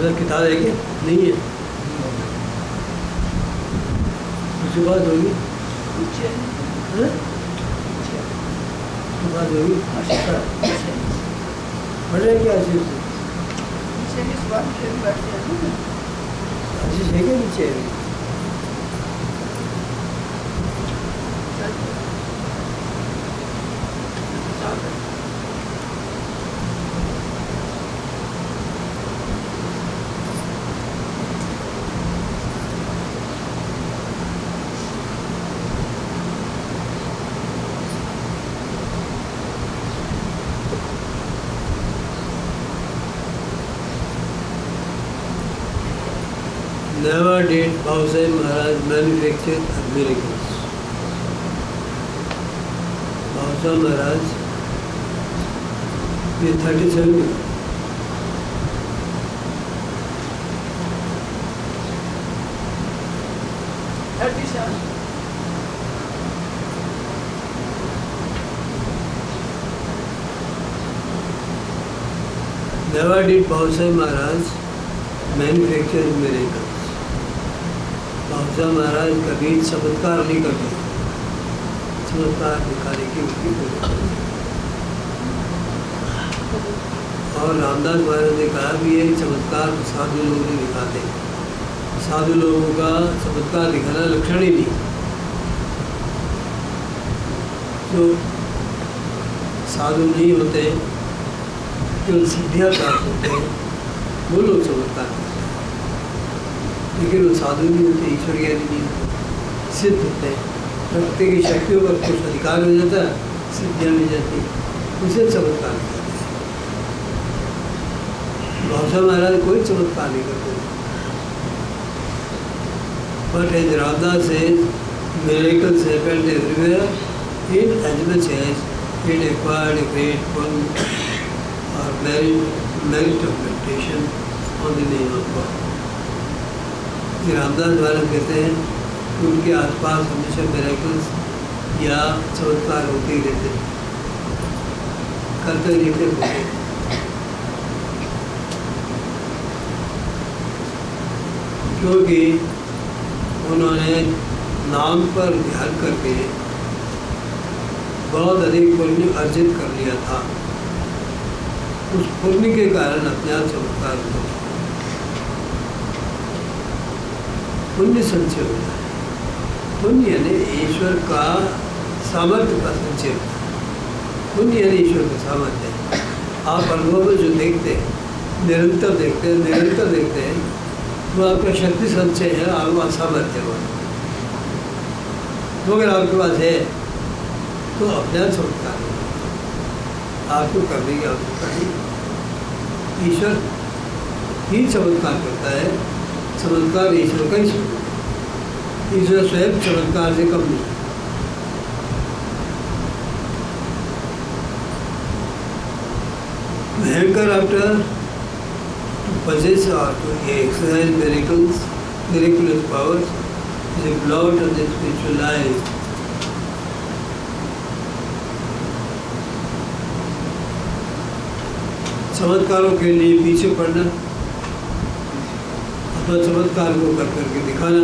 अगर किताब है क्या? नहीं है। उसके बाद होगी बात होगी पढ़ रहे क्या आशीष आशीष है क्या नीचे है? Never did Bhausa Maharaj manufacture miracles. Bhausa Maharaj ये 37 Never did Bhausa Maharaj manufacture miracles. Baba Maharaj कभी चमत्कार नहीं करते, चमत्कार दिखाने की उनकी कोशिश। और रामदास महाराज ने कहा भी ये चमत्कार साधु लोग नहीं दिखाते, साधु लोगों का चमत्कार दिखाना लक्षण ही नहीं। जो साधु नहीं होते, जो सिद्धियाँ प्राप्त होते हैं, वो लोग चमत्कार, लेकिन वो साधु नहीं होते, ईश्वर ज्ञानी नहीं होते, सिद्ध होते हैं। प्रकृति की शक्तियों पर कुछ अधिकार हो जाता है, सिद्धियाँ मिल जाती, उसे चमत्कार कहते हैं। भाषा महाराज कोई चमत्कार नहीं करते, but as Ramdas says, miracles happened everywhere in as much as it acquired a great fund or merit of meditation on the name of God. Ramdas Maharaj कहते हैं कि उनके आसपास हमेशा मिरेकल्स या चमत्कार होते ही रहते, करते रहते होते। क्योंकि उन्होंने नाम पर ध्यान करके बहुत अधिक पुण्य अर्जित कर लिया था, उस पुण्य के कारण अपने आप चमत्कार होता है। पुण्य संचय होता है, पुण्य यानी ईश्वर का सामर्थ्य का संचय होता है। पुण्य यानी ईश्वर का सामर्थ्य। आप अनुभव में जो देखते हैं, निरंतर देखते हैं, निरंतर देखते हैं, वो आपका शक्ति संचय है, आपका सामर्थ्य है। वो अगर आपके पास है तो अपने आप चमत्कार है, आपको करने की आवश्यकता नहीं। ईश्वर ही चमत्कार करता है, चमत्कार ईश्वर का ही स्वरूप, ईश्वर स्वयं चमत्कार से कम नहीं। भयंकर after to possess or to exercise miracles, miraculous powers is a blot on the spiritual life. चमत्कारों के लिए पीछे पड़ना अथवा चमत्कार को कर करके दिखाना,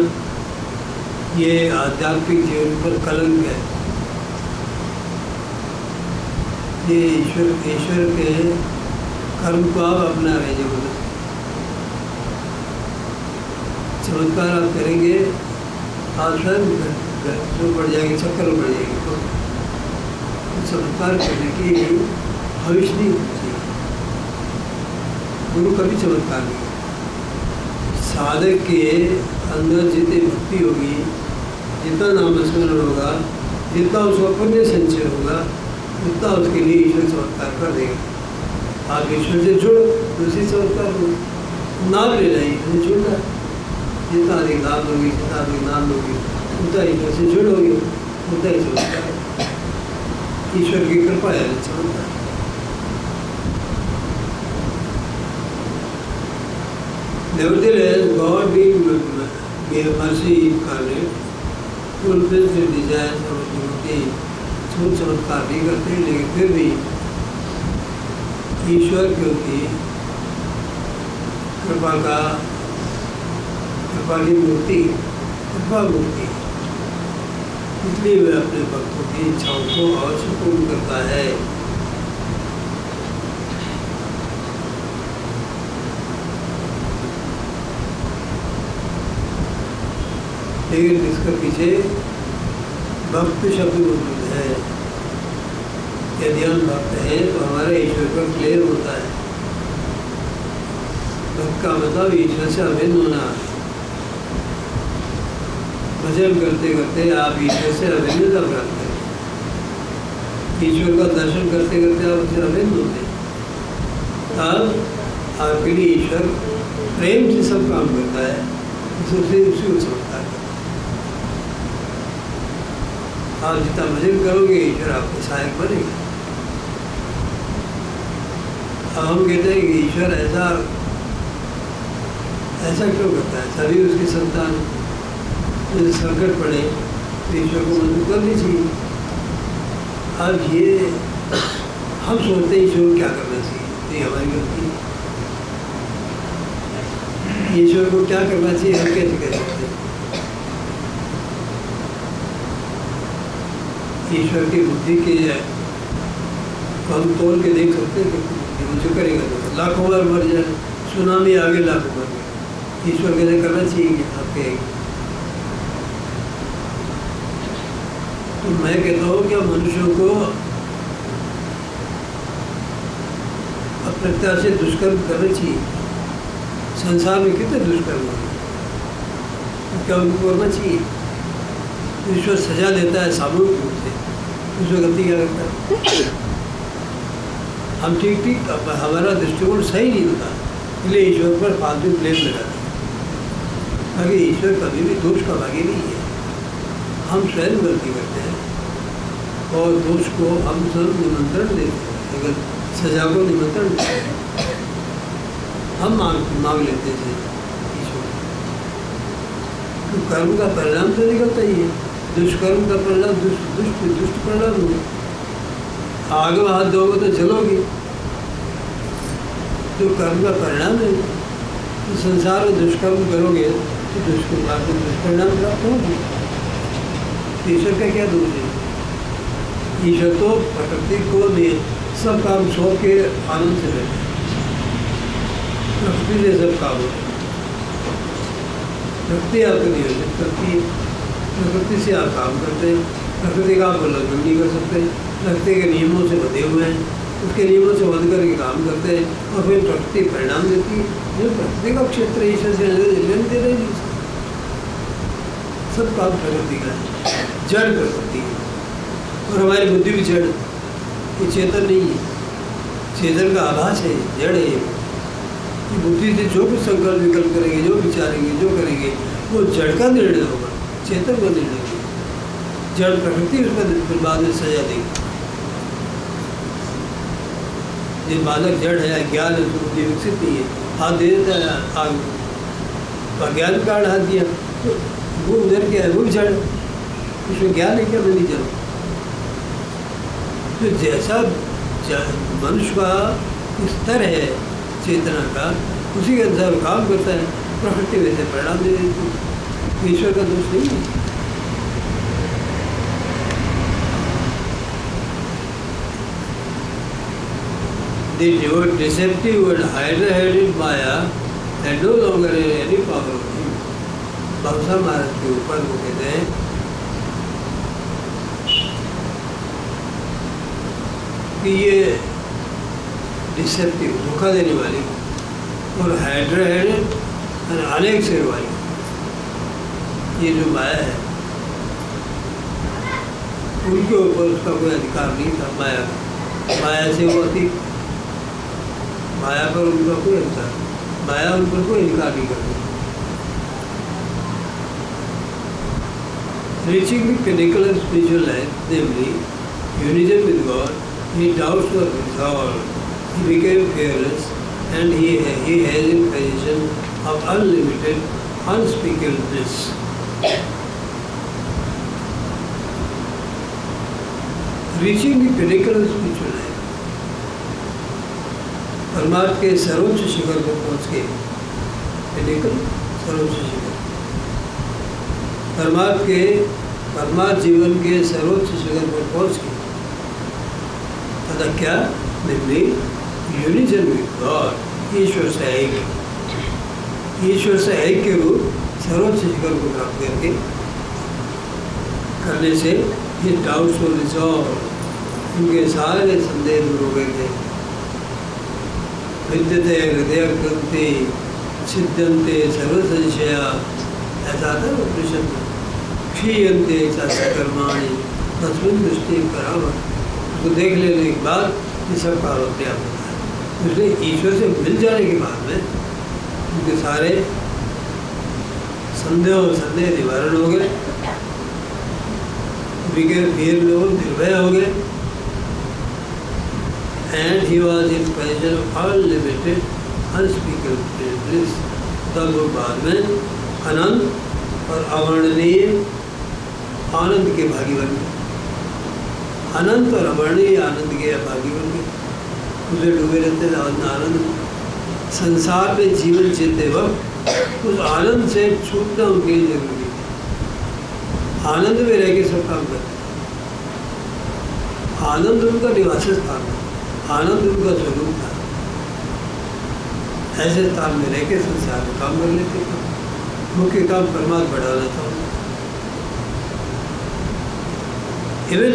ये आध्यात्मिक जीवन पर कलंक है। ये ईश्वर के कर्म को आप अपना रहे जबरदस्ती। चमत्कार आप करेंगे, आप स्वयं पड़ जाएंगे, चक्कर में पड़ जाएंगे। तो चमत्कार करने की भविष्य नहीं होनी चाहिए। गुरु कभी चमत्कार नहीं। साधक के अंदर जितनी भक्ति होगी, जितना नाम स्मरण होगा, जितना उसका पुण्य संचय होगा, उतना उसके लिए ईश्वर चमत्कार कर देगा। आप ईश्वर से जुड़ो, दूसरी चमत्कार हो, नाम ले रहे हैं, जुड़ना। जितना अधिक नाम लोगी, जितना अधिक नाम लोगी, उतना ईश्वर से जुड़ोगे, उतना ही चमत्कार। ईश्वर की कृपा है चमत्कार। Nevertheless, God being mercy incarnate, fulfills the desires of devotee. चमत्कार नहीं करते, लेकिन फिर भी ईश्वर क्योंकि कृपा की मूर्ति, कृपा मूर्ति, इसलिए वह अपने भक्तों की इच्छाओं को अवश्य पूर्ण करता है। लेकिन इसके पीछे भक्त शब्द मौजूद है। यदि हम भक्त हैं तो हमारे ईश्वर का क्लियर होता है। भक्त का मतलब ईश्वर से अभिन्न होना। भजन करते करते आप ईश्वर से अभिन्नता प्राप्त करें। ईश्वर का दर्शन करते करते आप उससे अभिन्न होते हैं। तब आपके लिए ईश्वर प्रेम से सब काम करता है, उसी को समझता है। आप जितना भजन करोगे ईश्वर आपके सहायक बनेगा। अब हम कहते हैं कि ईश्वर ऐसा क्यों करता है? सभी उसके संतान संकट पड़े तो ईश्वर को मदद करनी चाहिए। अब ये हम सोचते हैं ईश्वर को क्या करना चाहिए, ये हमारी गलती है। ईश्वर को क्या करना चाहिए हम कैसे कह सकते हैं? ईश्वर की बुद्धि के हम तोल के देख सकते हैं कि जो करेगा तो लाखों बार मर जाए, सुनामी आगे लाखों बार मर, ईश्वर कैसे करना चाहिए आप कहेंगे? तो मैं कहता हूँ कि मनुष्यों को अप्रत्याशित दुष्कर्म करना चाहिए। संसार में कितने दुष्कर्म होंगे, तो क्या उनको करना चाहिए? ईश्वर सजा देता है सामूहिक रूप से, उसमें गलती क्या करता है? हम ठीक हमारा दृष्टिकोण सही नहीं होता, इसलिए ईश्वर पर फालतू ब्लेम लगाते हैं। ताकि ईश्वर कभी भी दोष का भागी नहीं है। हम स्वयं गलती करते हैं और दोष को हम सब निमंत्रण देते हैं, अगर सजा को निमंत्रण देते हैं, हम मांग लेते हैं ईश्वर। तो कर्म का परिणाम तो निकलता ही है। दुष्कर्म का परिणाम दुष्ट परिणाम होगा। आगे हाथ दोगे तो चलोगे, तो कर्म का परिणाम है। तो संसार में दुष्कर्म करोगे तो दुष्परिणाम प्राप्त होंगे। ईश्वर का क्या दोष है? ईश्वर तो प्रकृति को भी सब काम सौंप के आनंद से रहते हैं। प्रकृति से सब काम होते हैं। प्रकृति आपको नहीं हो सकती, प्रकृति से आप काम करते हैं। प्रकृति का आप उल्लंघन नहीं कर सकते। प्रकृति के नियमों से बंधे हुए हैं, उसके नियमों से बंध करके काम करते हैं और फिर प्रकृति परिणाम देती है। जो प्रकृति का क्षेत्र ईश्वर से लेन दे रहे हैं, सब काम प्रकृति का है, जड़ प्रकृति है। और हमारी बुद्धि भी जड़, ये चेतन नहीं है। चेतन का आभास है, जड़ है। ये बुद्धि से जो कुछ संकल्प विकल्प करेंगे, जो विचारेंगे, जो करेंगे, वो जड़ का निर्णय होगा, चेतन का निर्णय होगा। जड़ प्रकृति उसका बाद में सजा देगी। ये बालक जड़ है, ज्ञान है, उसको बुद्धि विकसित नहीं है, हाथ दे देता है आग को, अज्ञान का हाथ दिया तो वो उधर क्या है, वो भी जड़, उसमें ज्ञान है क्या? नहीं जड़। तो जैसा मनुष्य का स्तर है चेतना का, उसी के अनुसार काम करता है। प्रकृति वैसे परिणाम दे देती है। ईश्वर का दोष नहीं है। The deceptive and hydra-headed Maya had no longer any power over him. बहुसा महाराज के ऊपर वो कहते हैं कि ये डिसेप्टिव, धोखा देने वाली, और हाइड्रा-हेडेड अनेक सिर वाली ये जो माया है, उनके ऊपर उसका कोई अधिकार नहीं था। माया से वो अति, माया पर उनका कोई अधिकार, माया उन पर कोई अधिकार नहीं करती। Reaching the pinnacle of spiritual life, namely unison with God, his doubts were resolved. He became fearless, and he has in possession of unlimited, unspeakable bliss. Reaching the pinnacle of spiritual life, परमात्मा के सर्वोच्च शिखर पर पहुँच के pinnacle, सर्वोच्च शिखर। परमार्थ जीवन के सर्वोच्च शिखर पर पहुंच गए। पता क्या? namely यूनिजन विद गॉड, ईश्वर से ऐक्य, ईश्वर से ऐक्य रूप सर्वोच्च शिखर को प्राप्त करने से ये डाउट्स और रिजॉल्व, उनके सारे संदेह दूर हो गए थे। विद्यते हृदय कृति सिद्धन्ते सर्व संशया, ऐसा था उपनिषद में। क्षीयन्ते कर्माणि तस्मिन् दृष्टि करावः, उसको देख लेने के बाद ये सब काम अपने आप होता है। इसलिए ईश्वर से मिल जाने के बाद में उनके सारे संदेह निवारण हो गए, बिगर फिर लोग निर्भय हो गए। And he was in position of unlimited unspeakable bliss. तब वो बाद में अनंत और अवर्णनीय आनंद के भागी बन गए, अनंत और अवर्णनीय आनंद के भागी बन गए। उसे डूबे रहते थे आनंद। संसार में जीवन जीते वक्त उस आनंद से छूटना उनके लिए जरूरी है। आनंद में रह के सब काम करते, आनंद उनका निवास स्थान था, आनंद उनका स्वरूप था। ऐसे स्थान में रह के संसार में काम कर लेते थे। मुख्य काम परमात्मा बढ़ाना था। Even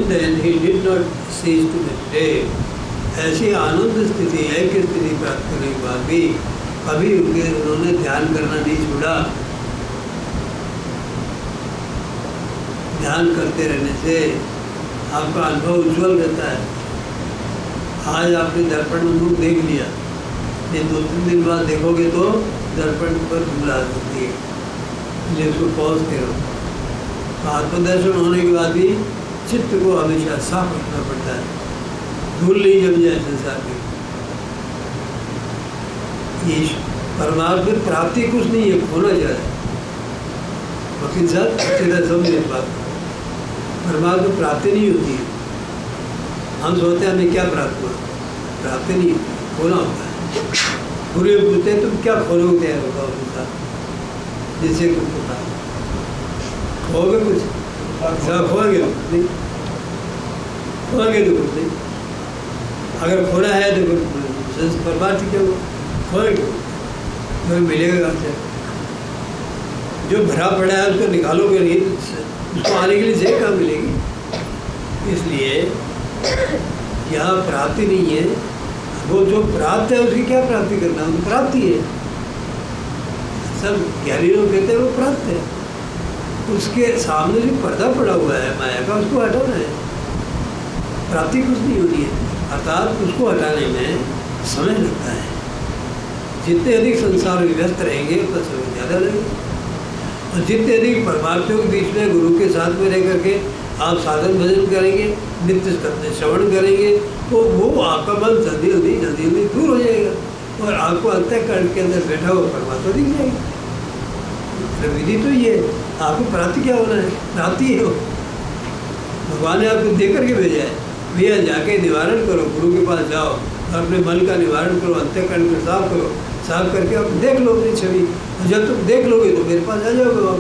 then he did not cease to meditate. ऐसी आनंद स्थिति, ऐक्य स्थिति प्राप्त करने के बाद भी कभी उन्होंने ध्यान करना नहीं छोड़ा। ध्यान करते रहने से आपका अनुभव उज्ज्वल रहता है। आज आपने दर्पण में मुख देख लिया, ये 2-3 दिन बाद देखोगे तो दर्पण पर धूल आ सकती है, इसलिए उसको पॉज करो। आत्मदर्शन होने के बाद भी चित्त को हमेशा साफ रखना पड़ता है, धूल नहीं जम जाए संसार में। ये परमात्मा की प्राप्ति कुछ नहीं है, खोना जाए। वकील साहब अच्छी तरह समझे इस बात। परमात्मा प्राप्ति नहीं होती है। हम सोचते हैं हमें क्या प्राप्त हुआ, प्राप्ति नहीं, खोना होता है। पूरे पूछते हैं तुम क्या खोलोगे, तैयार होगा उसके साथ जिससे तुमको प्राप्त खोगे कुछ, खोएंगे तो कुछ नहीं, खोएंगे तो कुछ नहीं। अगर खोना है तो कुछ बर्बाद क्या हुआ, खोएंगे तो मिलेगा कहाँ से? जो भरा पड़ा है उसको निकालोगे नहीं, उसको आने के लिए जगह कहाँ मिलेगी? इसलिए यहाँ प्राप्ति नहीं है। वो जो प्राप्त है उसकी क्या प्राप्ति करना, वो प्राप्ति है। सब ज्ञानी लोग कहते हैं वो प्राप्त है। उसके सामने जो पर्दा पड़ा हुआ है माया का, उसको हटाना है। प्राप्ति कुछ नहीं होती है, अर्थात उसको हटाने में समय लगता है। जितने अधिक संसार में व्यस्त रहेंगे उतना समय ज़्यादा लगेगा। और जितने अधिक परमार्थियों के बीच में गुरु के साथ में रह करके आप साधन भजन करेंगे, नित्य करते श्रवण करेंगे, तो वो आपका मन जल्दी जल्दी दूर हो जाएगा और आपको अंतःकरण के अंदर बैठा हुआ परमात्मा दिख जाएगा। विधि तो ये है, आपको प्राप्ति क्या होना है? प्राप्ति है, भगवान ने आपको दे करके भेजा है। भैया जाके निवारण करो, गुरु के पास जाओ, अपने मन का निवारण करो, अंतःकरण को साफ करो, साफ करके आप देख लो अपनी छवि। और जब तुम देख लोगे तो मेरे पास आ जाओगे, आप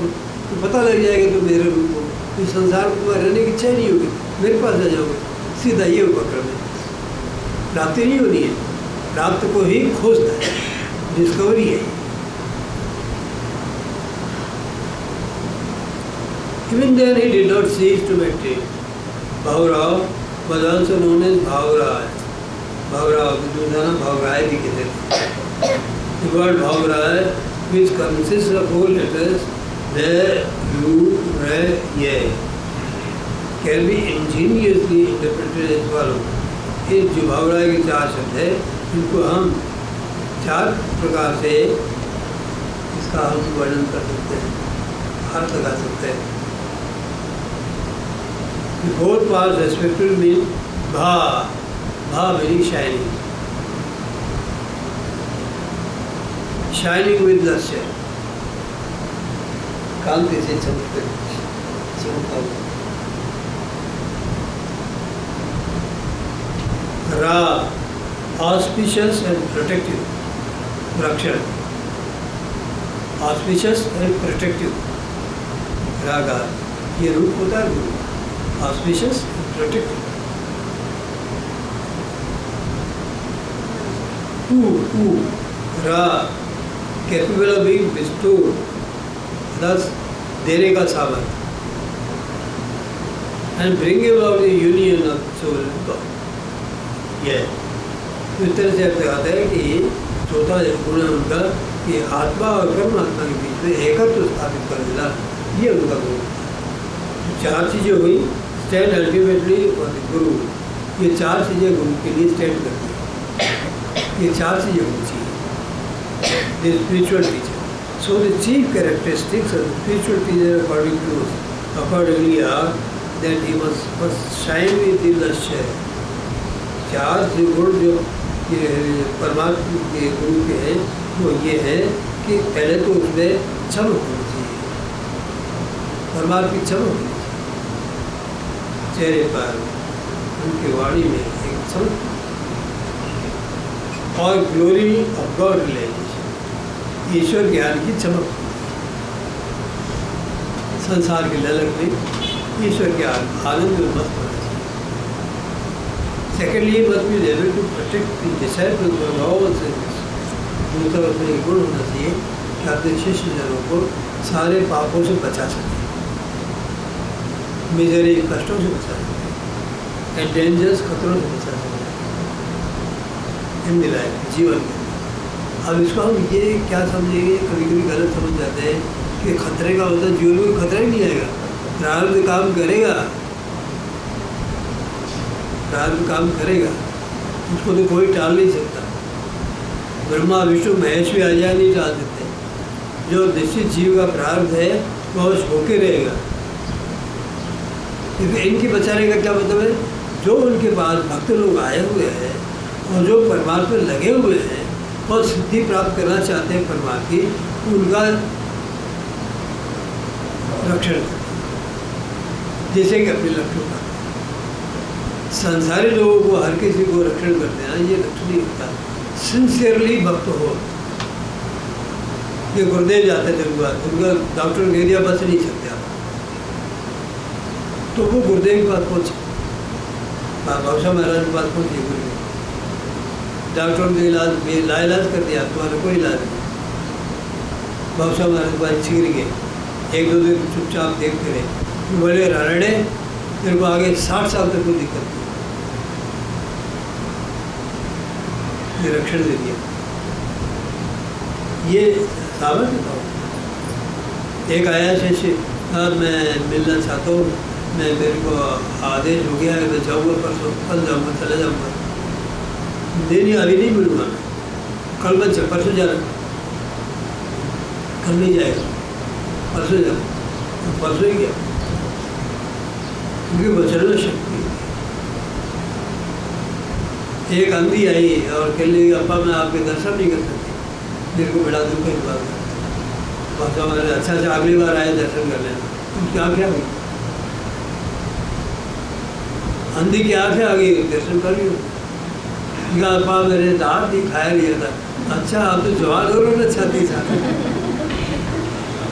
तो पता लग जाएगा तुम मेरे रूप हो। इस संसार में तुम्हारे रहने की इच्छा नहीं होगी, मेरे पास आ जाओगे। सीधा ये उपक्रम है। प्राप्ति नहीं होनी है, प्राप्त को ही खोजना है, डिस्कवरी है। Even then he did not cease to meditate. Bhaurao was also known as Bhauraya. Bhaurao, जो था ना Bhauraya भी कहते थे। The word Bhauraya, which consists of 4 letters, the, U, Re, Ye, can be ingeniously interpreted as follows. ये जो Bhauraya के 4 शब्द है, इनको हम 4 प्रकार से इसका हम वर्णन कर सकते हैं, अर्थ लगा सकते हैं। The 4 parts respectively mean Bha, Bha meaning shining, shining with lustre, कांति से चमकता हुआ। Ra, auspicious and protective, रक्षण। Auspicious and protective. रागा ये रूप होता है गुरु, ऑस्पिशियस एंड प्रोटेक्टिव। रा capable of being bestowed, thus देने का सामर्थ्य, and bring about the union of soul and God. ये इस तरह से अर्थ आता है कि चौथा गुण है उनका कि आत्मा और परमात्मा के बीच में एकत्व स्थापित कर देना, ये उनका गुण है। चार चीज़ें हुई, स्टैंड अल्टीमेटली और गुरु, ये चार चीज़ें गुरु के लिए स्टैंड करती है। ये चार चीज़ें होनी चाहिए the spiritual teacher. So the chief characteristics of the spiritual teacher accordingly are that he must first shine with the lustre। चार गुण जो परमात्मा के गुरु के हैं वो ये है कि पहले तो उसमें चमक होनी चाहिए, परमात्मा की चमक होनी चाहिए चेहरे पर, उनकी वाणी में एक चमक, और ग्लोरी ऑफ गॉड रियलाइजेशन, ईश्वर ज्ञान की चमक। संसार की ललक में ईश्वर ज्ञान आनंद में मस्त होना चाहिए। Secondly must be able to protect the disciples from all sins. दूसरा उसमें एक गुण होना चाहिए कि अपने शिष्य जनों को सारे पापों से बचा सके, मिजरी कष्टों से बचा सके, एंड डेंजर्स खतरों से बचा सके इन लाइफ जीवन में। अब इसको हम ये क्या समझेंगे, कभी कभी गलत समझ जाते हैं कि खतरे का होता है, जीवन में खतरा ही नहीं आएगा, प्रारब्ध काम करेगा, प्रारब्ध काम करेगा, उसको तो कोई टाल नहीं सकता। ब्रह्मा विष्णु महेश भी आ जाए नहीं टाल सकते। जो निश्चित जीव का प्रारब्ध है वह होके रहेगा। क्योंकि इनकी बचाने का क्या मतलब है, जो उनके पास भक्त लोग आए हुए हैं और जो परमात्मा में लगे हुए हैं और सिद्धि प्राप्त करना चाहते हैं परमात्मा की, उनका रक्षण करते, जैसे कि अपने लक्ष्यों का। संसारी लोगों को हर किसी को रक्षण करते हैं, ये लक्ष्य नहीं होता। सिंसियरली भक्त हो। ये गुरुदेव जाते थे उनका डॉक्टर ने कह दिया बच नहीं सकते आप, तो वो गुरुदेव के पास पहुँचे, बाबा महाराज के पास पहुँचे। गुरुदेव डॉक्टर ने इलाज लाइलाज कर दिया, तुम्हारा कोई इलाज नहीं। बाबा महाराज के पास छिड़ गए, एक दो दिन चुपचाप देखते रहे। बोले राणे तेरे को आगे 60 साल तक कोई दिक्कत नहीं, ये रक्षण दे दिया। ये सामर्थ्य था। एक आया शिष्य, मैं मिलना चाहता हूँ, मैं मेरे को आदेश हो गया है, मैं जाऊँगा परसों, कल जाऊँगा, चला जाऊँगा। नहीं अभी नहीं मिलूँगा, कल मत चल, परसों जाना। कल नहीं जाएगा, परसों जाना, परसों ही गया, क्योंकि वचन में शक्ति। एक अंधी आई और कह लेगी अब्बा मैं आपके दर्शन नहीं कर सकती, मेरे को बड़ा दुख है इस बात का। बाबा हमारे अच्छा अगली बार आए दर्शन कर लेना। तुम क्या क्या हुई, अंधी की आँखें आ गई, दर्शन कर लियो। अब्बा मेरे दांत दिखाया गया था। अच्छा आप तो जवान हो रहे चाहती चाहती,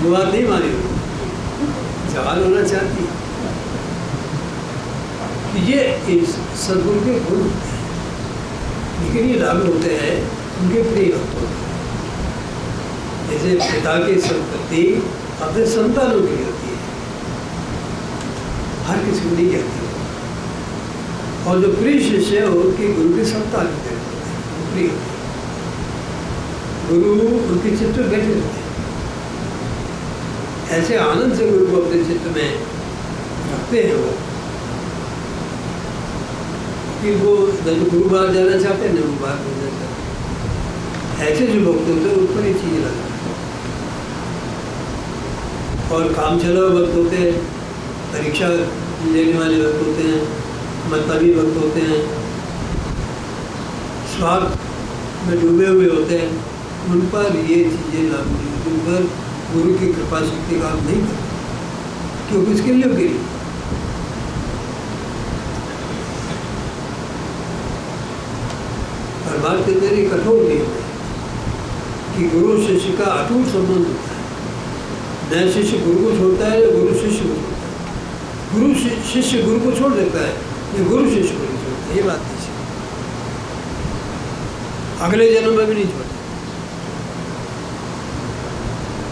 वो बात नहीं मानी, जवान होना चाहती। ये इस सदगुरु के गुण होते हैं, लेकिन ये लागू होते हैं उनके प्रिय भक्तों को। जैसे पिता की संपत्ति अपने संतानों के लिए होती है, हर किसी को नहीं कहती। और जो प्रिय शिष्य है उनके गुरु के संतान होते हैं, प्रिय गुरु उनके चित्त में बैठे रहते हैं। ऐसे आनंद से गुरु को अपने चित्त में रखते हैं वो, कि वो न गुरु बाहर जाना चाहते हैं न वो बाहर जाना चाहते। ऐसे जो भक्त होते हैं उन पर ये चीज़ें लगती हैं। और काम चला वक्त होते हैं, परीक्षा लेने वाले वक्त होते हैं, मतलबी वक्त होते हैं, स्वार्थ में डूबे हुए होते हैं, उन पर ये चीज़ें लागू नहीं होती। उन पर गुरु की कृपा शक्ति काम नहीं करती, क्योंकि इसके लिए गिरी। और बात के अंदर एक कठोर नियम है कि गुरु शिष्य का अटूट संबंध होता है। न शिष्य गुरु को छोड़ता है, न गुरु शिष्य को छोड़ता है। गुरु शिष्य गुरु को छोड़ देता है, ये गुरु शिष्य को नहीं छोड़ता। ये बात नहीं है, अगले जन्म में भी नहीं छोड़ता।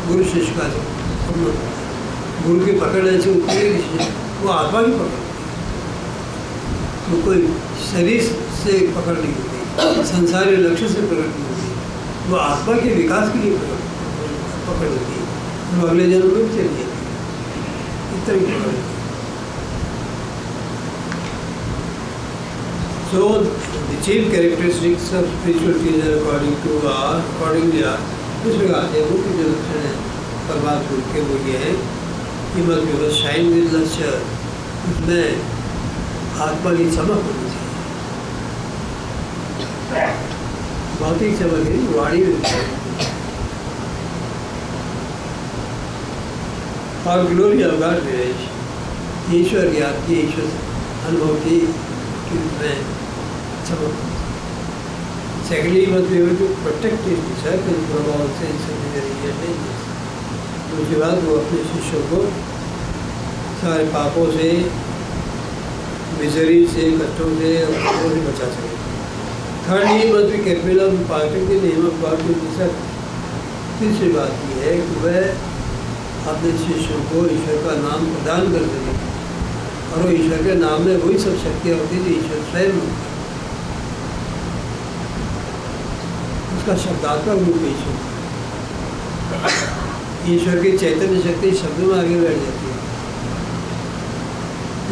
गुरु शिष्य का गुरु की पकड़ ऐसी होती है कि वो आत्मा की पकड़ होती है, वो कोई शरीर से पकड़ नहीं होती, संसारी लक्ष्य से पकड़ नहीं होती, वो आत्मा के विकास के लिए पकड़ होती है। वो अगले जन्म में भी चली जाती है, इस तरह की पकड़ होती है। So the chief characteristics of spiritual teacher accordingly are इस प्रकार से मुख्य जो लक्षण है परमात्मा के वो ये है कि मत शाइन विद लक्ष्य, उसमें आत्मा की चमक होनी चाहिए। भौतिक चमक है, वाणी में और ग्लोरी ऑफ गॉड विवेश, ईश्वर ज्ञान की, ईश्वर अनुभव की उसमें चमक। Secondly, he must be able to protect his disciples from all sins and misery and dangers. दूसरी बात, वो अपने शिष्यों को सारे पापों से, मिजरी से, कष्टों से बचा सके। Thirdly, he must be capable of imparting the name of God to his disciples. तीसरी बात ये है कि वह अपने शिष्यों को ईश्वर का नाम प्रदान कर सके, और वो ईश्वर के नाम में वही सब शक्तियाँ होती थी ईश्वर स्वयं, उसका शब्दात्मक रूप ईश्वर, ईश्वर की चैतन्य शक्ति शब्दों में आगे बैठ जाती है,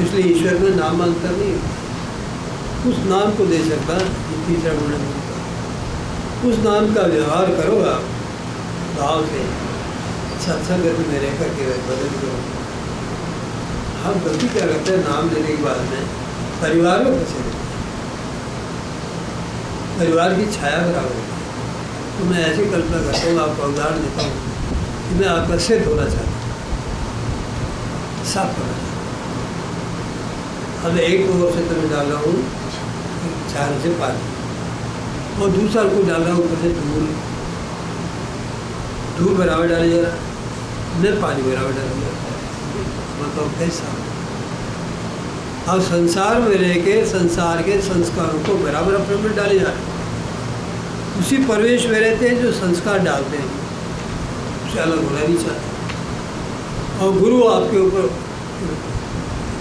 इसलिए ईश्वर में नाम अंतर नहीं होता। उस नाम को दे सकता ये तीसरा गुण होता, उस नाम का व्यवहार करो आप भाव से, सत्संग में रह करके बदल करो। हम गलती क्या करते हैं, नाम लेने के बाद में परिवार में फंसे रहते हैं, परिवार की छाया बराबर होती है। तो मैं ऐसी कल्पना करता हूँ, आपको उदाहरण देता हूँ कि मैं आपका सिर धोना चाहता हूँ, साफ करना चाहता हूँ। अब एक ओर से तो मैं डाल रहा हूँ चार से पानी, और दूसरा को डाल रहा हूँ ऊपर से धूल बराबर डाला जा रहा है, मैं पानी बराबर डाला जा रहा है, मतलब कैसा। अब संसार में रह के संसार के संस्कारों को बराबर अपने में डाले जा रहे हैं, उसी परिवेश में रहते हैं जो संस्कार डालते हैं, उससे अलग होना नहीं चाहते। और गुरु आपके ऊपर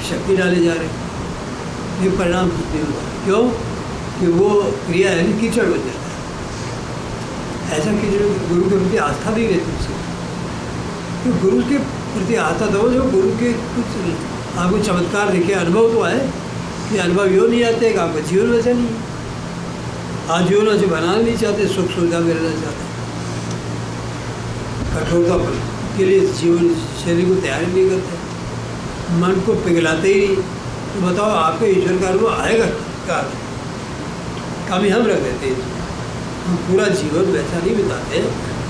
शक्ति डाले जा रहे हैं, ये परिणाम कुछ नहीं होगा। क्यों कि वो क्रिया है कीचड़ बन जाता है। ऐसा कीचड़ गुरु के प्रति आस्था नहीं रहती उससे, तो गुरु के प्रति आस्था दो जो गुरु के कुछ आपको चमत्कार देखे, अनुभव तो आए कि अनुभव यो नहीं आते कि आपका जीवन वैसा नहीं है, आज जीवन से बनाना नहीं चाहते, सुख सुविधा मिलना चाहते, कठोरता के लिए जीवन शैली को तैयार नहीं करते, मन को पिघलाते ही नहीं। तो बताओ आपके ईश्वर का अनुभव आएगा क्या? कभी हम रख देते हैं, हम पूरा जीवन वैसा नहीं बिताते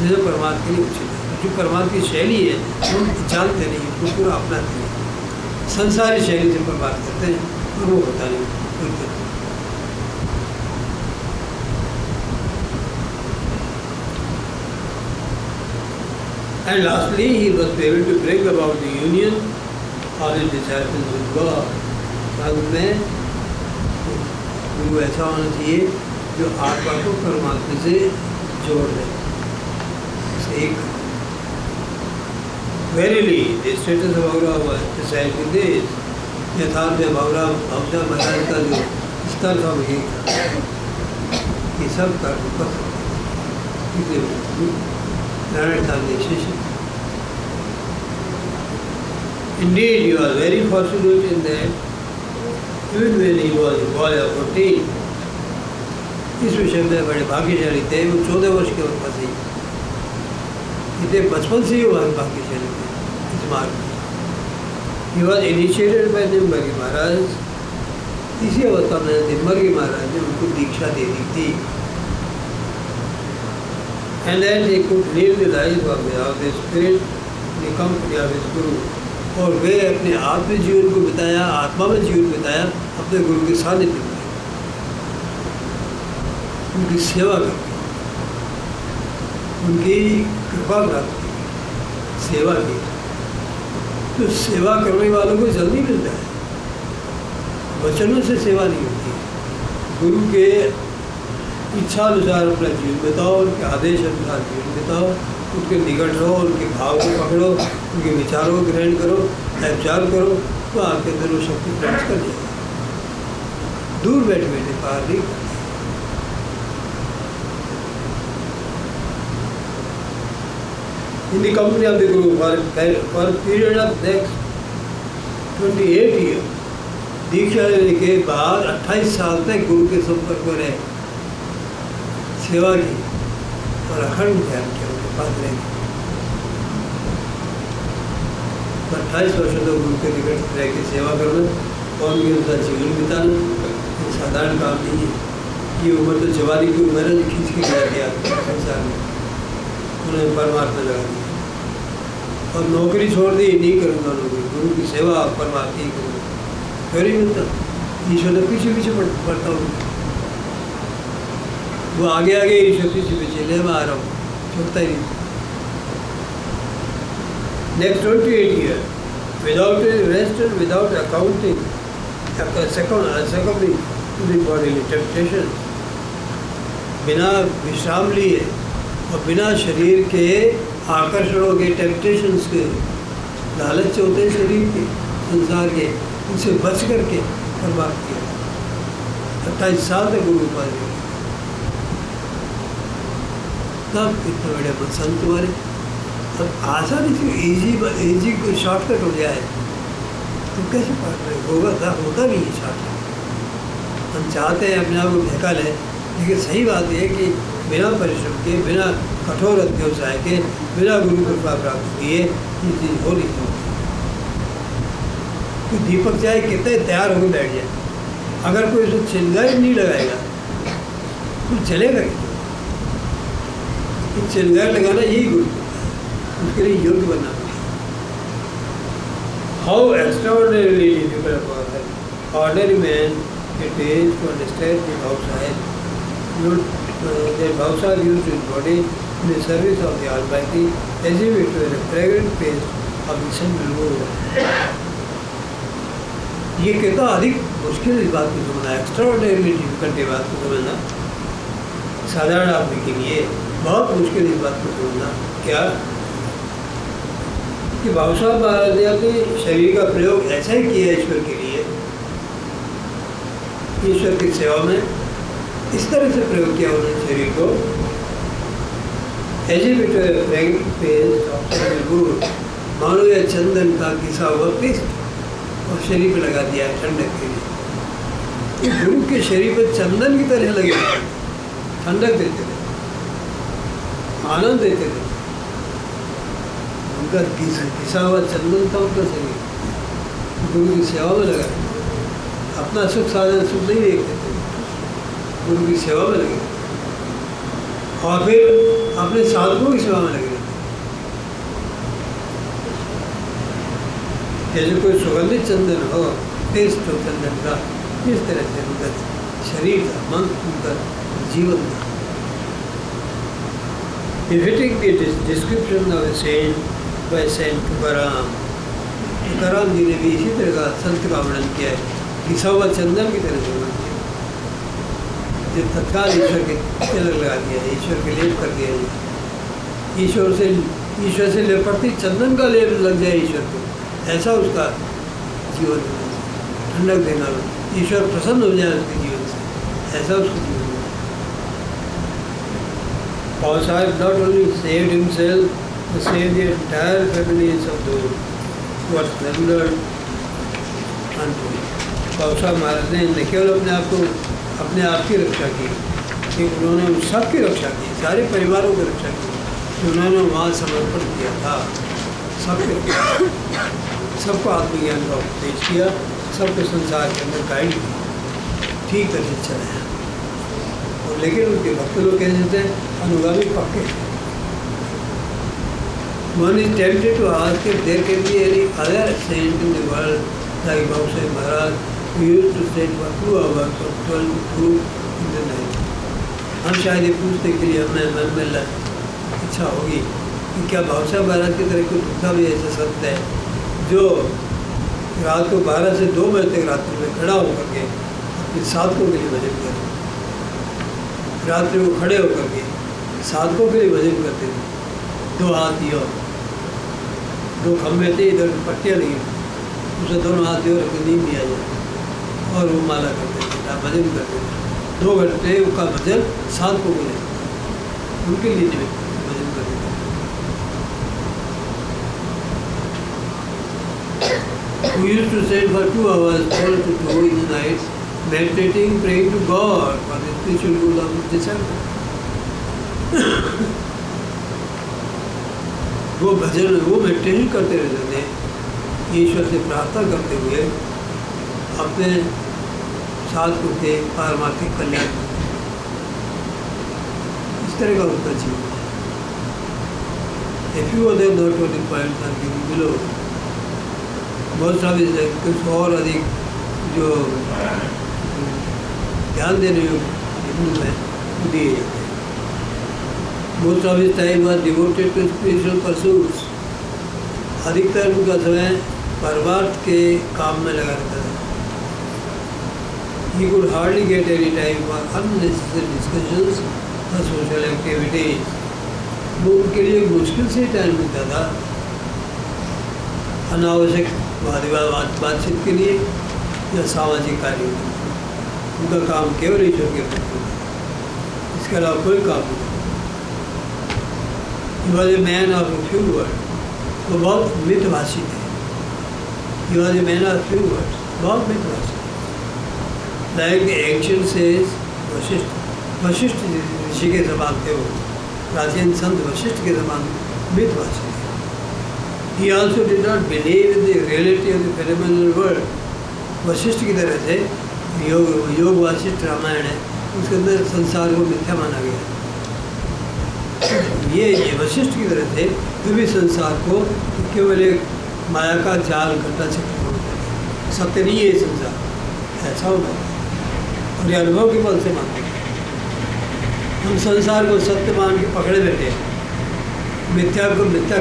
जैसे परमात्मा के लिए उचित है। जो परमात्मा की शैली है हम जानते नहीं, उसको पूरा अपनाते नहीं, संसारी शैली से पर बात करते हैं और वो होता नहीं। And lastly, he must be able to bring about the union of his disciples with God. अंत में गुरु ऐसा होना चाहिए जो आत्मा को परमात्मा से जोड़ दे, एक। Verily, the status of Bhagavad was decided with this. यथार्थ में भगवान महाराज का जो स्तर था वही था, ये सब कर्म कर सकते। Indeed, you are very fortunate in that even when he was a boy of 14, इस विषय में बड़े भाग्यशाली थे। वो 14 वर्ष के उम्र से इतने बचपन से ही वो भाग्यशाली थे इस मार्ग में। He was initiated by Nimbargi महाराज। इसी अवस्था में निम्बर्गी महाराज ने उनको दीक्षा दे दी थी। And then they could live the life of the spirit, the company of his guru. और वे अपने आत्म जीवन को बिताया, आत्मा में जीवन बिताया अपने गुरु के सानिध्य में, उनकी सेवा करके, उनकी कृपा प्राप्त की। सेवा की, तो सेवा करने वालों को जल्दी मिलता है, वचनों से सेवा नहीं होती है। गुरु के इच्छा अनुसार अपना जीवन बिताओ, उनके आदेश अनुसार जीवन बिताओ, उनके निकट रहो, उनके भाव को पकड़ो, उनके विचारों को ग्रहण करो, उपचार करो, तो आपके अंदर वो शक्ति प्रवेश कर जाएगी। दूर बैठे बैठे पार नहीं करते। In the company of the Guru for a period of next 28 years, दीक्षा लेने के बाद 28 साल तक गुरु के संपर्क में रहे, सेवा की और अखंड ध्यान किया, उनके पास रहे। 28 वर्षों तक गुरु के निकट रह के सेवा करना और उनके अनुसार जीवन बिताना ये साधारण काम नहीं है। ये उम्र तो जवानी की उम्र है, खींच के गिरा दिया संसार में, उन्हें परमात्मा लगा दिया और नौकरी छोड़ दी, नहीं करूँगा नौकरी, गुरु की सेवा परमात्मा ही करूँगा, कर ही मिलता। ईश्वर तो पीछे पीछे पड़ता हूँ, वो आगे आगे ईश्वर पीछे पीछे ले, मैं आ रहा हूँ, छूटता ही नहीं। Next 28 years, without rest and without accounting, succumbing to the bodily temptation, बिना विश्राम लिए और बिना शरीर के आकर्षणों के, टेम्पटेशंस के, लालच होते हैं शरीर के, संसार के, उनसे बच करके बर्बाद किया। 28 साल तक गुरु उपाधि रही, तब इतने बड़े संत तुम्हारे। अब आसानी से इजी कोई शॉर्टकट हो जाए तो कैसे पढ़ रहे होगा नहीं है शॉर्टकट। हम चाहते हैं अपने आप को ढका लें, लेकिन सही बात यह है कि बिना परिश्रम के, बिना कठोर अध्यवसाय के, बिना गुरु कृपा प्राप्त किए ये चीज़ हो नहीं सकती। तो दीपक चाहे कितने तैयार होकर बैठ जाए, अगर कोई उसको चिंगारी नहीं लगाएगा तो चलेगा कि चिंगार लगाना यही गुरु, उसके लिए योग्य बनना पड़ेगा। How extraordinarily difficult for the ordinary man it is to understand the outside their vows are used in body in the service of the Almighty, as if it were a fragrant paste of the central wood. ये कितना अधिक मुश्किल इस बात को समझना, extraordinary difficult ये बात को समझना, साधारण आदमी के लिए बहुत मुश्किल इस बात को समझना। क्या कि बाबा साहब महाराज ने शरीर का प्रयोग ऐसा ही किया ईश्वर के लिए, ईश्वर की सेवा में इस तरह से प्रयोग किया उन्होंने शरीर को, मानो या चंदन का घिसा हुआ पेस्ट और शरीर पे लगा दिया ठंडक के लिए। गुरु के शरीर पर चंदन की तरह लगे, ठंडक देते थे, आनंद देते थे। उनका घिसा हुआ चंदन था उनका शरीर, गुरु की सेवा में लगा, अपना सुख साधन सुख नहीं देखते थे, गुरु की सेवा में लगे और फिर अपने साधकों की सेवा में लगे। जैसे कोई सुगंधित चंदन हो, पेस्ट हो चंदन का, इस तरह से उनका शरीर था, मन, उनका जीवन था। Befitting the description of a saint by Saint Tukaram, Tukaram जी ने भी इसी तरह का संत का वर्णन किया है, घिसा हुआ चंदन की तरह से वर्णन किया, जो तत्काल ईश्वर के तिलक लगा दिया, ईश्वर के लेप कर दिया, ईश्वर से लिपटती चंदन का लेप लग जाए ईश्वर को, ऐसा उसका जीवन ठंडक देना, ईश्वर प्रसन्न हो जाए उसके जीवन से, ऐसा उसका जीवन। Paul Sahib not only saved himself, but saved the entire families of those who are surrendered unto him. पाल साहब महाराज ने न केवल अपने आप की रक्षा की, कि उन्होंने उन सब की रक्षा की, सारे परिवारों की रक्षा की, कि उन्होंने वहाँ समर्पण किया था, सबको आत्मज्ञान का उपदेश किया, सबको संसार के अंदर गाइड किया, ठीक तरह से चलाया। और लेकिन उनके भक्त लोग कैसे थे, अनुगामी पक्के। One is tempted to ask if there can be any other saint in the world like Baba Sahib Maharaj, who used to stand for 2 hours from 12 to 2 in the night. हम शायद ये पूछने के लिए हमें मन में इच्छा होगी कि क्या भावसा महाराज की तरह कोई दूसरा भी ऐसा संत है जो रात को 12 से 2 बजे तक रात्रि में खड़ा होकर के अपने साधकों के लिए भजन करे। रात्रि को खड़े होकर के साधकों के लिए भजन करते थे। 2 हाथ दिए, 2 खम्भे थे, इधर पट्टियाँ लगी, उसे दोनों हाथ दिए रख नींद भी आ जाए और वो माला करते थे, भजन करते थे। 2 घंटे का भजन साधकों के लिए, उनके लिए भजन करते थे। We used to sit for 2 hours, 12 to 2 in the night, meditating, praying to God for the spiritual good of the disciple. वो भजन, वो मेडिटेशन करते रहते थे, ईश्वर से प्रार्थना करते हुए अपने साधकों के पारमार्थिक कल्याण। इस तरह का उनका जीवन है। If you are there, not only points are given below. बहुत सारे कुछ और अधिक जो ध्यान देने हिंदू में दिए जाते हैं। Most of his time was devoted to spiritual pursuits. अधिकतर उनका समय परमार्थ के काम में लगा रहता था। He could hardly get any time for unnecessary discussions or social activities. वो उनके लिए मुश्किल से टाइम मिलता था अनावश्यक बातचीत के लिए या सामाजिक कार्यों के लिए। उनका काम केवल ईश्वर के प्रति, इसके अलावा कोई काम नहीं। He was a man of few words. वो बहुत मितभाषी थे। He was a man of few words. बहुत मितभाषी। Like the ancient says, Vashishtha ऋषि के समान थे वो। प्राचीन संत वशिष्ठ के समान मितभाषी थे। He also did not believe in the reality of the phenomenal world. Vashishtha की तरह से योग वासिष्ठ रामायण है, उसके अंदर संसार को मिथ्या माना गया। ये वशिष्ठ की तरह से कभी संसार को केवल एक माया का जाल घटा चक्र, सत्य नहीं है ये संसार, ऐसा होगा। और ये अनुभव के बल से मानते हैं। हम संसार को सत्य मान के पकड़े बैठे, मिथ्या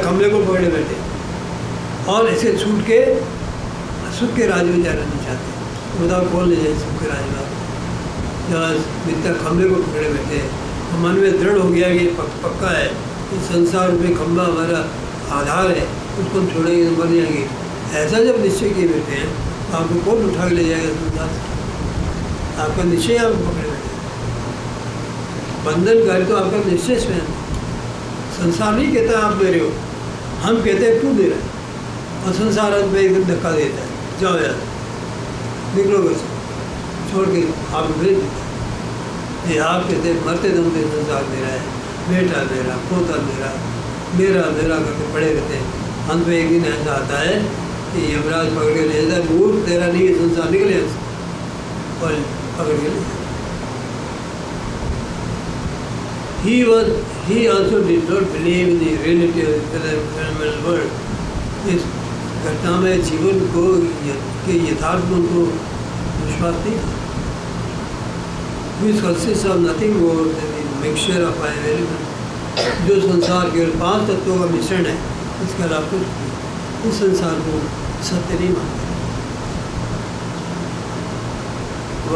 खम्भे को पकड़े बैठे और इसे छूट के सुख के राज में जाना नहीं चाहते। बताओ कौन ले जाए सुख के राज में? जब मिथ्या खम्भे को पकड़े बैठे, मन में दृढ़ हो गया कि पक्का है कि संसार में खम्भा हमारा आधार है, उसको हम छोड़ेंगे तो मर जाएंगे, ऐसा जब निश्चय किए बैठे हैं तो आपको कौन उठा के ले जाएगा संसार से? आपका निश्चय आप पकड़े बैठे। बंधनकारी तो आपका निश्चय स्वयं। संसार नहीं कहता आप दे रहे हो, हम कहते हैं तू दे रहा है। और संसार में एकदम धक्का देता है, जाओ यार निकलो घर से, छोड़ के आप भेज देता है। ये आप कहते मरते दम पे संसार मेरा है, बेटा मेरा, पोता मेरा, मेरा मेरा करके पड़े रहते हैं। अंत में एक दिन ऐसा आता है कि यमराज पकड़ के ले जाता है, मूर्ख तेरा नहीं है संसार, निकले और पकड़ के ले जाता। He also did not believe in the reality of the phenomenal world. इस घटना में जीवन को के यथार्थ में उनको विश्वास नहीं था। Which consists of nothing more than the mixture of five elements. जो संसार केवल 5 तत्वों का मिश्रण है, इसके अलावा कुछ नहीं। इस संसार को सत्य नहीं मानते।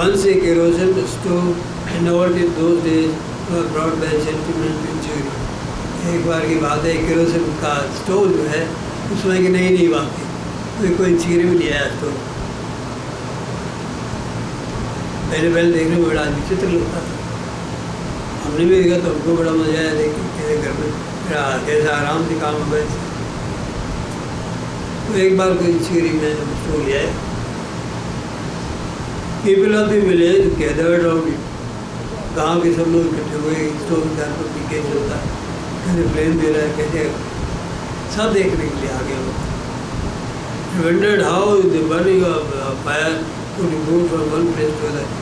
Once a kerosene stove invented in those days was brought by a gentleman to Churi. एक बार की बात है, केरोसिन का स्टोव जो है उसमें कि नहीं बात थी, कोई चीरे भी नहीं आया स्टोव। पहले देखने में बड़ा विचित्र लगता था, हमने भी देखा तो हमको बड़ा मजा आया देख के घर में कैसा आराम से काम हो। तो एक बार कोई चीरी में स्टोव लिया है। People of the village gathered round it. गाँव के सब लोग इकट्ठे हुए, स्टोव के पर पीके चलता है, कैसे प्लेन दे रहा है, कैसे सब देखने के लिए आ गए लोग। Wondered how the burning of fire could move from one place to another.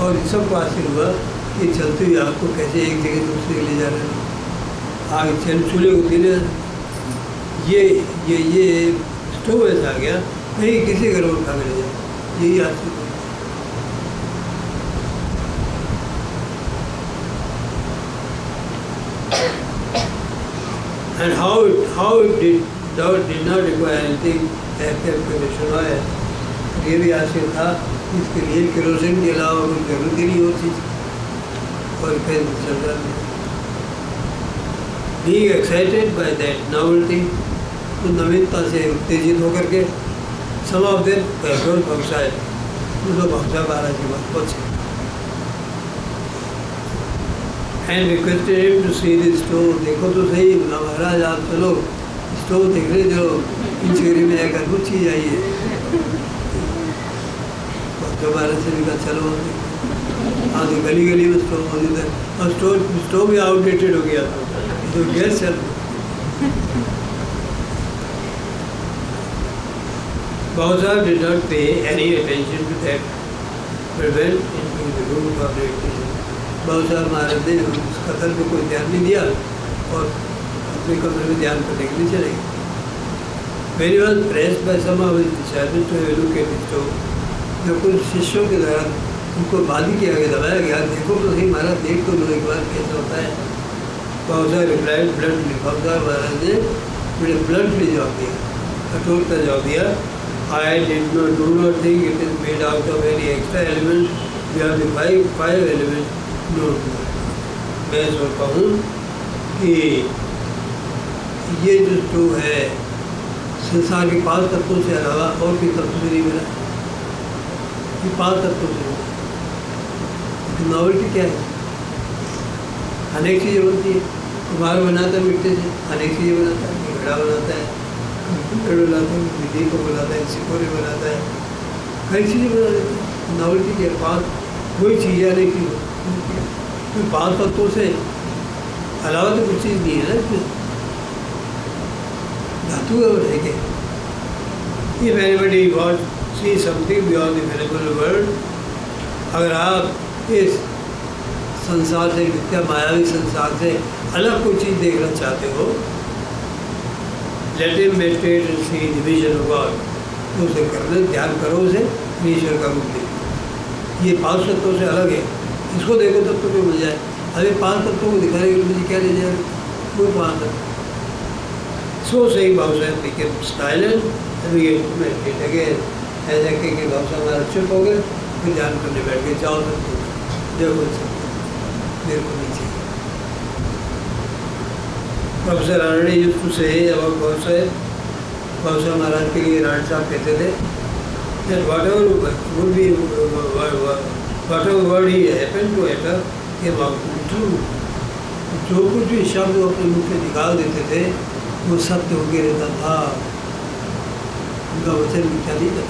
और सबको आश्चर्य हुआ कि चलती हुई आग को कैसे एक जगह दूसरे ले जा रहे हैं। आग चूल्हे को धीरे ये स्टोव ऐसा आ गया, कहीं किसी घर उठा के ले जाए, यही आश्चर्य। And how it did not require anything except kerosene oil. ये भी आश्चर्य था, इसके लिए केरोसिन के अलावा कोई जरूरत ही नहीं होती और फिर चल रहा है। Being excited by that novelty, तो नवीनता से उत्तेजित होकर के some of them were outside, तो भक्सा बारह की बात पहुँचे and requested him to see the stove. देखो तो सही महाराज, आप चलो स्टोव देखने जो इंचेरी में एक अद्भुत चीज़ आई है। भक्सा बारह से भी कहा चलो, हाँ तो गली गली में स्टोव मौजूद है और स्टोव भी आउटडेटेड हो गया था, तो गैस चल। Bowser did not pay any attention to that, but went into the room of meditation. Bowser महाराज ने उस कथन पे कोई ध्यान नहीं दिया और अपने कमरे में ध्यान करने के लिए चले गए। When he was pressed by some of his disciples to have a look at the stove, जब कुछ शिष्यों के द्वारा उनको बाधी किया गया, दबाया गया, देखो तो सही महाराज, देख तो लो एक बार कैसा होता है। Bowser replied bluntly. Bowser महाराज ने बड़े bluntly जवाब दिया, कठोरता जवाब दिया, I do not think it is made out of any extra element. We have the five elements known to us. मैं सोचता हूँ कि ये जो स्टोव है संसार के 5 तत्वों से अलावा और कोई तत्व से नहीं मिला। ये 5 तत्वों से मिला। नॉवेल्टी क्या है? अनेक चीज़ें बनती है। कुम्हार बनाता है मिट्टी से, अनेक चीज़ें बनाता है, घड़ा बनाता है, पेड़ बनाता है, मिट्टी को बनाता है, सिकोरे बनाता है, कई चीज़ें बना देता है। नॉवेल्टी के पास कोई चीज़ आने की 5 तत्वों से अलावा तो कुछ चीज़ नहीं है ना इसमें। धातु और है क्या? If anybody wants to see something beyond the physical world, अगर आप इस संसार से, मिथ्या मायावी संसार से अलग कोई चीज़ देखना चाहते हो, let him meditate and see the vision of God. तो उसे करने, ध्यान करो, उसे ईश्वर का रूप देखो। ये 5 तत्वों से अलग है, इसको देखो तब तो मिल जाए। अरे 5 तत्वों को दिखाने के लिए मुझे क्या ले जाएगा? कोई 5 तत्व। So saying Bowser became silent and began to meditate again. ऐसा कह के Bowser हमारा चुप हो गए, फिर ध्यान करने बैठ गए। जाओ तत्व देखो, मेरे को नहीं चाहिए। Professor Rane used to say about Bowser महाराज के लिए राण साहब कहते थे that whatever word he happened to utter came out to be true. जो कुछ भी शब्द वो अपने मुख से निकाल देते थे वो सत्य हो के रहता था, उनका वचन मिथ्या नहीं था।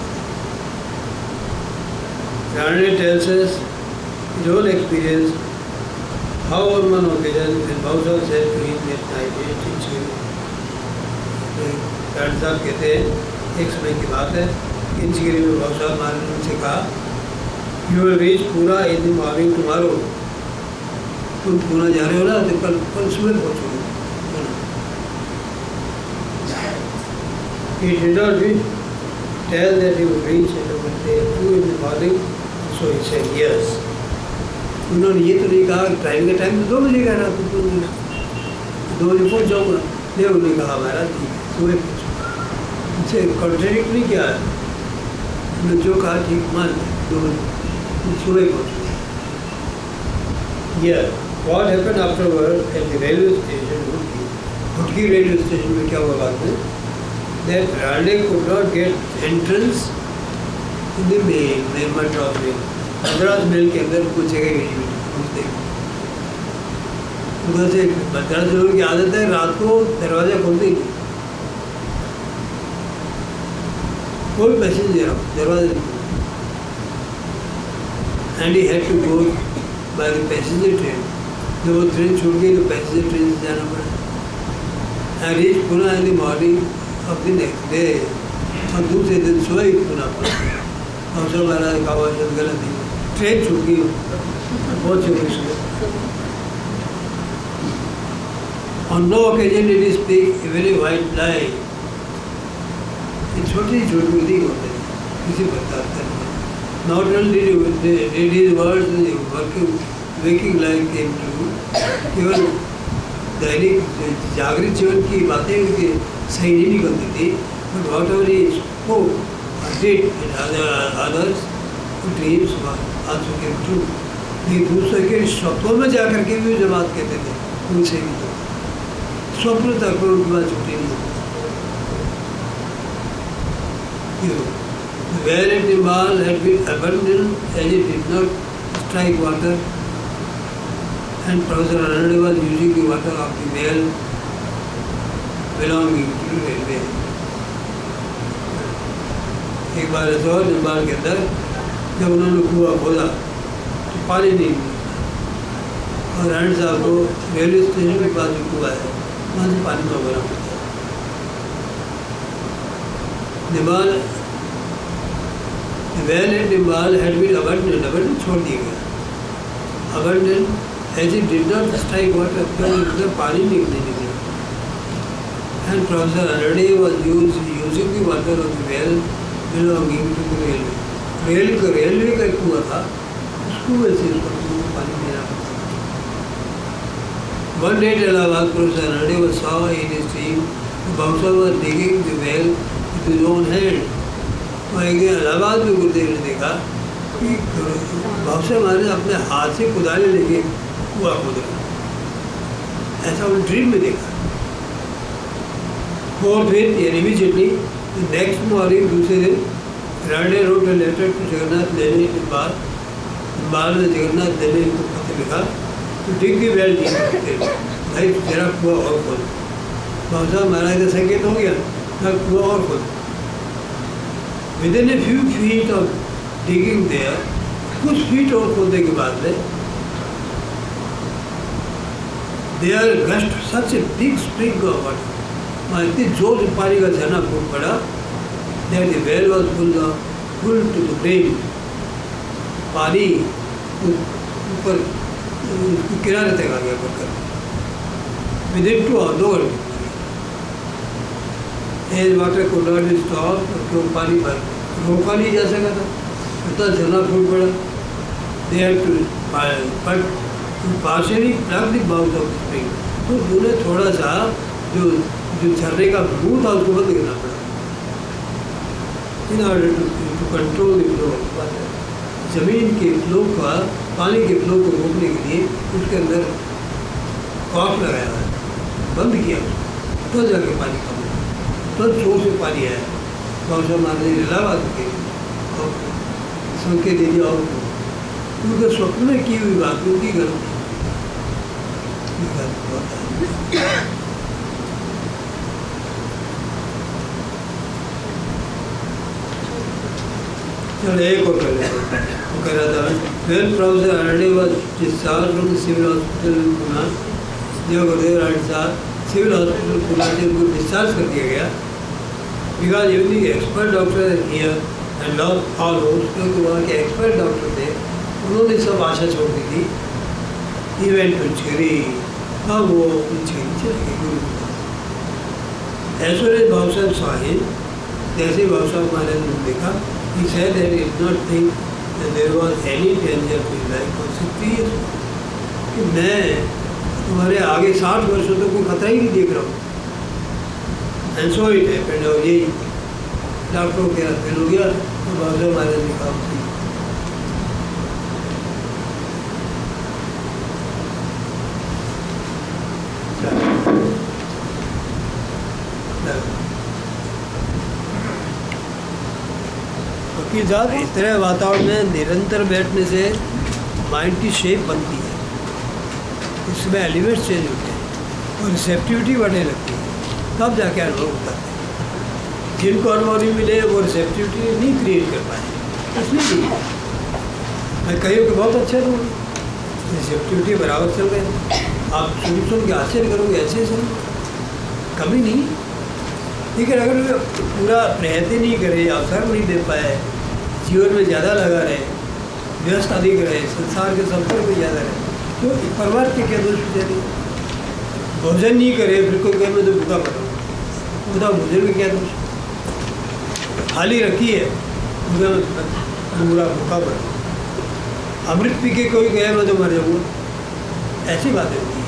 Rane tells us his own experience how on one occasion when Bowser said to him at night, राण साहब कहते हैं एक समय की बात है, इंचगिरी में Bowser महाराज ने उनसे कहा, You will reach Pura in the morning tomorrow. तुम पूना जा रहे हो ना, तो कल सुबह पहुँचोगे। He did not tell that he would reach at about 2 in the morning, so he said yes. उन्होंने ये तो नहीं कहा टाइम का टाइम तो 2 बजे का रहा, तो 2 बजे पहुँच जाऊँगा। नहीं, उन्होंने कहा महाराज ठीक है, सुबह पहुँचूँगा। उनसे कॉन्ट्रडिक्टली क्या है? उन्होंने जो कहा ठीक मान 2 बजे सुबह पहुँचूँगा। Yeah, what happened afterward at the railway station, Hutki railway station में क्या हुआ बाद में? That Rane could not get entrance in the main Madras Mail. Madras mail के अंदर कुछ जगह गई पहुँचते उधर से मद्रास लोगों की आदत है रात को दरवाजा खोलते ही कोई पैसेंजर दरवाजा नहीं, and he had to go by the passenger train. जब वो ट्रेन छूट गई तो पैसेंजर ट्रेन से जाना पड़ा। And reach Pune in the morning of the next day, और दूसरे दिन सुबह ही पुणे पहुँचा। और सब महाराज का आवाज़ गलत थी, ट्रेन छूट गई बहुत सी सुबह। On no occasion did he speak a very white lie. ये छोटी छोटी नहीं होते किसी प्रकार का। Not only did his words waking life came true, केवल दैनिक जागृत जीवन की बातें उनकी सही नहीं निकलती थी, but what ever he spoke did in others dreams आंसू के ट्रू। ये दूसरे के स्वप्नों में जा करके भी जो बात कहते थे उनसे भी तो स्वप्न तक उनकी बात छुट्टी नहीं होती। Where at Nepal had been abandoned as it did not strike water, and Professor Anand was using the water of the well belonging to the railway. एक बार ऐसा हुआ नेपाल के अंदर जब उन्होंने कुआं खोदा तो पानी नहीं मिला, और आनंद साहब को रेलवे स्टेशन के पास जो कुआं है वहाँ से पानी मंगवाना पड़ता है। Nepal well at Nepal had been abandon छोड़ दिया गया, abandon as it did not strike water, क्योंकि पानी निकलने लगे। And professor Unde was using the water of the well belonging to the railway. Railway का एक कुआं था, उस कुएं से उसको पानी देना पड़ता। One day Allahabad professor Unde was saw in his dream bouncer was digging the well with his own hand. तो एक दिन इलाहाबाद में गुरुदेव ने देखा कि बाउंसर महाराज अपने हाथ से कुदाले लेके कुआं खोद रहे, ऐसा उन्होंने ड्रीम में देखा। और फिर इमीडिएटली नेक्स्ट मॉर्निंग दूसरे दिन Rane wrote letter to Jagannath लेने के बाद में जगन्नाथ लेने को पत्र लिखा तो डिग दी वेल भाई तेरा कुआं और खोद। बाबा महाराज का संकेत हो गया ना, कुआं और खोद। Within a few feet of digging there, कुछ फीट और खोदने के बाद में there gushed such a big spring of water, वहाँ इतनी जोर से पानी का झरना फूट पड़ा, that the well was full to the brain. पानी ऊपर किनारे तक आ गया बढ़कर विदिन 2 और 2 घंटे। एज वाटर को नॉट स्टॉप, तो पानी पर रोका नहीं जा सका था, इतना झरना फूट पड़ा। They had to but partially plug the mouth of the spring, तो उन्हें थोड़ा सा जो झरने का मुंह था उसको बंद करना पड़ा in order to control the flow of water. जमीन के फ्लो का, पानी के फ्लो को रोकने के लिए उसके अंदर कॉक लगाया है, बंद किया, तो जाके पानी कम हुआ, तो जोर से पानी आया। बाबा महाराज इलाहाबाद के और संकेत दे दिया, और उनके स्वप्न में की हुई बात उनकी गलती चलो एक और कर लेते हैं। वो कह रहा था well professor Unde was discharge from the civil hospital in Pune. जब गुरुदेव अनडे साहब सिविल हॉस्पिटल पुणे से उनको डिस्चार्ज कर दिया गया, because even the expert doctor here and lost all hopes, क्योंकि वहाँ के एक्सपर्ट डॉक्टर थे, उन्होंने सब आशा छोड़ दी थी। इवेंट उछेरी, अब वो उछेरी चले गए गुरु के पास। ऐश्वर्य भाव साहब साहिब जैसे भाव साहब महाराज ने देखा, he said that he did not think that there was any danger of his life for 60 years, कि मैं तुम्हारे आगे 60 वर्षों तक कोई खतरा ही नहीं देख रहा हूँ। एंड सो इट हैपेंड, और यही डॉक्टरों के हाथ फेल हो गया, तो बाबा महाराज ने कहा कि जब इस तरह वातावरण में निरंतर बैठने से माइंड की शेप बनती है, इसमें एलिमेंट्स चेंज होते हैं और रिसेप्टिविटी बढ़ने लगती है, तब जाके अनुभव होता है। जिनको अनुभव नहीं मिले वो रिसेप्टिविटी नहीं क्रिएट कर पाए, इसलिए नहीं। मैं कहीं कि बहुत अच्छे तो रिसेप्टिविटी बराबर चल रहे, आप सुन के आश्चर्य करोगे, ऐसे सुन कभी नहीं। लेकिन अगर पूरा प्रयत्न नहीं करे, अवसर नहीं दे पाए, जीवन में ज़्यादा लगा रहे, व्यस्त अधिक रहे, संसार के संपर्क में ज़्यादा रहे, तो परिवार के क्या दोष दे रही? भोजन नहीं करे, फिर कोई कहे मैं तो भूखा पड़ा हूँ, बताओ भोजन में क्या दोष? थाली रखी है, पूरा भूखा पड़ा, अमृत पी के कोई कहे मैं तो मर जाऊँगा, ऐसी बातें होती है।